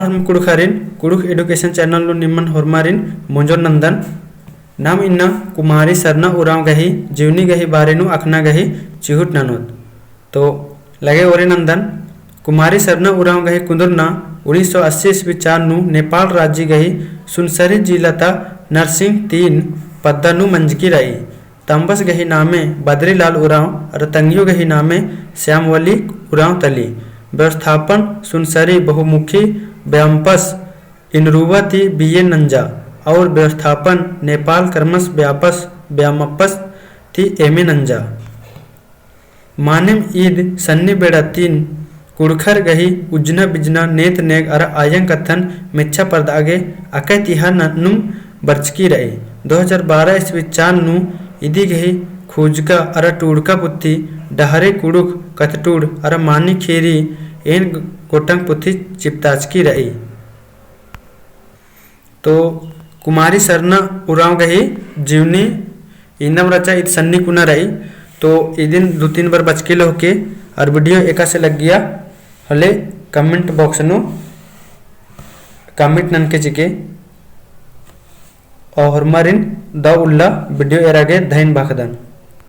हम कुड़ुखारिन Kurukh education channel नु निम्मन होरमारिन मोंजो नंदन नाम इन्ना कुमारी सरना उराव गही जीवनी गही बारे नु अखना गही चिहुट ननोत। तो लगे ओरे नंदन कुमारी सरना उराव गही कुंदुरना 1980 ईस्वी चार नु नेपाल राज्य गही सुनसरी जिला नरसिंह 3 पद्दा नु मंजकी रही तंबस गही नामे बद्रीलाल उराव रतंगियो गही नामे श्यामवली उराव तली। व्यवस्थापन सुनसरी बहुमुखी व्याम्पस इनरुवा थी बीए नंजा और व्यवस्थापन नेपाल कर्मस व्यापस व्यामपस थी एमे नंजा। मानिम ईद सन्नी बेड़ा 3 कुड़खर गही उजना बिजना नेत नेग अर आयंग कथन मिच्छा पर्दागे अकै तिहार नुम बर्चकी रही। 2012 ईस्वी 4 नु इदी गही खूजका अर टूड़का पुथी डहरे कुड़ुक कथटूड़ अर मानी खेरी एन गोटंग पुथी चिपताचकी रही। तो कुमारी सरना उराव गही जीवनी इंदम रचा इत सन्नी कुना रही। तो दिन 2-3 बार बचके होके और वीडियो एका से लग गया हले कमेंट बॉक्स नो कमेंट नन के चिके और मरिन द उल्ला वीडियो एरागे धैन बाखदन।